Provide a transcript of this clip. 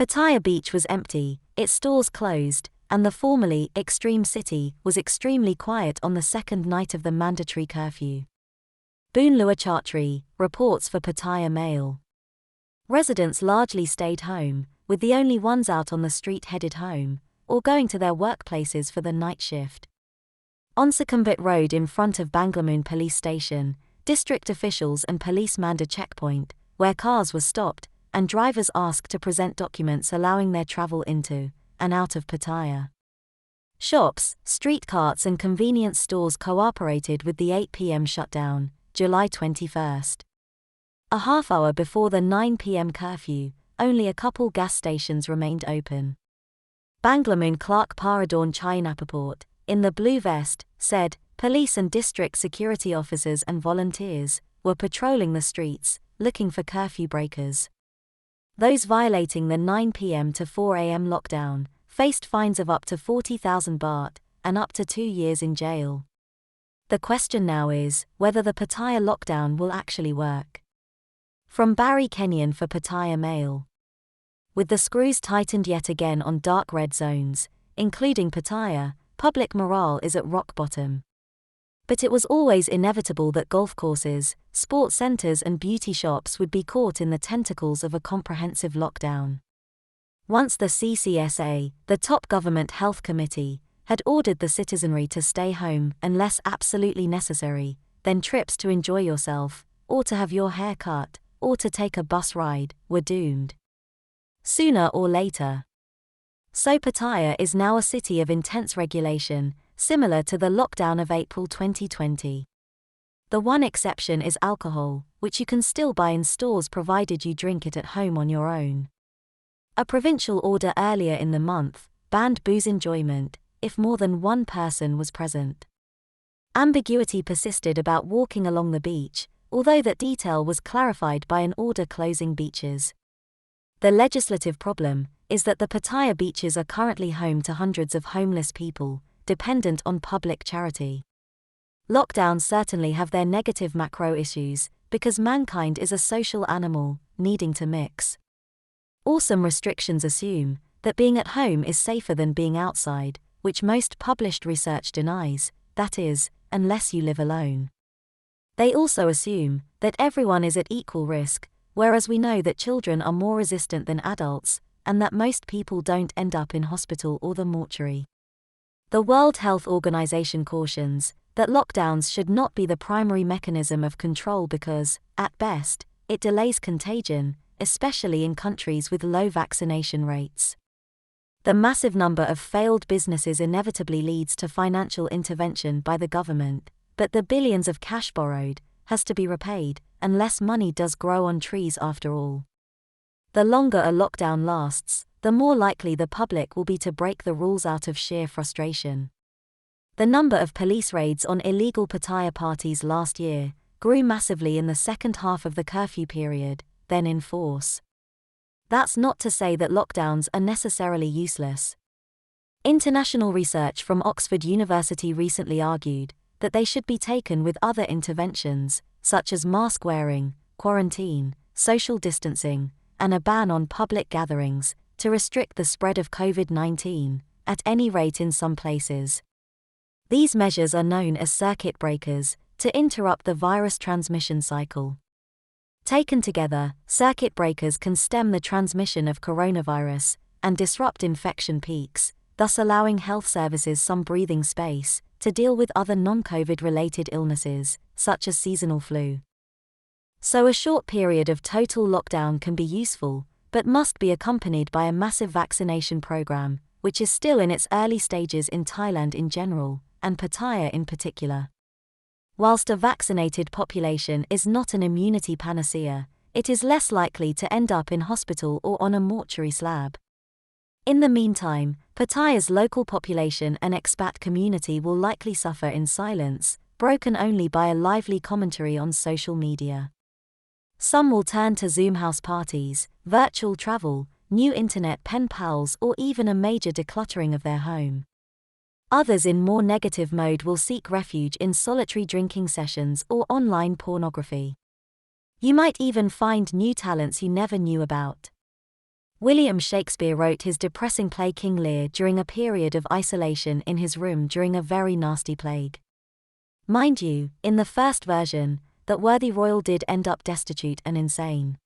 Pattaya Beach was empty, its stores closed, and the formerly extreme city was extremely quiet on the second night of the mandatory curfew. Boon Lua Chatri reports for Pattaya Mail. Residents largely stayed home, with the only ones out on the street headed home, or going to their workplaces for the night shift. On Sukhumvit Road in front of Banglamun Police Station, district officials and police manned a checkpoint, where cars were stopped, and drivers asked to present documents allowing their travel into and out of Pattaya. Shops, street carts and convenience stores cooperated with the 8 p.m. shutdown, July 21st. A half hour before the 9 p.m. curfew, only a couple gas stations remained open. Banglamun Clerk Paradorn Chayanapaport, in the blue vest, said, police and district security officers and volunteers were patrolling the streets, looking for curfew breakers. Those violating the 9 p.m. to 4 a.m. lockdown faced fines of up to 40,000 baht and up to 2 years in jail. The question now is whether the Pattaya lockdown will actually work. From Barry Kenyon for Pattaya Mail. With the screws tightened yet again on dark red zones, including Pattaya, public morale is at rock bottom. But it was always inevitable that golf courses, sports centers and beauty shops would be caught in the tentacles of a comprehensive lockdown. Once the CCSA, the top government health committee, had ordered the citizenry to stay home unless absolutely necessary, then trips to enjoy yourself, or to have your hair cut, or to take a bus ride, were doomed. Sooner or later. So Pattaya is now a city of intense regulation, similar to the lockdown of April 2020. The one exception is alcohol, which you can still buy in stores provided you drink it at home on your own. A provincial order earlier in the month banned booze enjoyment if more than one person was present. Ambiguity persisted about walking along the beach, although that detail was clarified by an order closing beaches. The legislative problem is that the Pattaya beaches are currently home to hundreds of homeless people, dependent on public charity. Lockdowns certainly have their negative macro issues, because mankind is a social animal, needing to mix. Awesome restrictions assume that being at home is safer than being outside, which most published research denies, that is, unless you live alone. They also assume that everyone is at equal risk, whereas we know that children are more resistant than adults, and that most people don't end up in hospital or the mortuary. The World Health Organization cautions that lockdowns should not be the primary mechanism of control because, at best, it delays contagion, especially in countries with low vaccination rates. The massive number of failed businesses inevitably leads to financial intervention by the government, but the billions of cash borrowed has to be repaid, unless money does grow on trees after all. The longer a lockdown lasts, the more likely the public will be to break the rules out of sheer frustration. The number of police raids on illegal Pattaya parties last year grew massively in the second half of the curfew period, then in force. That's not to say that lockdowns are necessarily useless. International research from Oxford University recently argued that they should be taken with other interventions, such as mask wearing, quarantine, social distancing, and a ban on public gatherings, to restrict the spread of COVID-19, at any rate in some places. These measures are known as circuit breakers, to interrupt the virus transmission cycle. Taken together, circuit breakers can stem the transmission of coronavirus and disrupt infection peaks, thus allowing health services some breathing space to deal with other non-COVID-related illnesses, such as seasonal flu. So a short period of total lockdown can be useful, but must be accompanied by a massive vaccination program, which is still in its early stages in Thailand in general, and Pattaya in particular. Whilst a vaccinated population is not an immunity panacea, it is less likely to end up in hospital or on a mortuary slab. In the meantime, Pattaya's local population and expat community will likely suffer in silence, broken only by a lively commentary on social media. Some will turn to Zoom house parties, virtual travel, new internet pen pals, or even a major decluttering of their home. Others in more negative mode will seek refuge in solitary drinking sessions or online pornography. You might even find new talents you never knew about. William Shakespeare wrote his depressing play King Lear during a period of isolation in his room during a very nasty plague. Mind you, in the first version, that worthy royal did end up destitute and insane.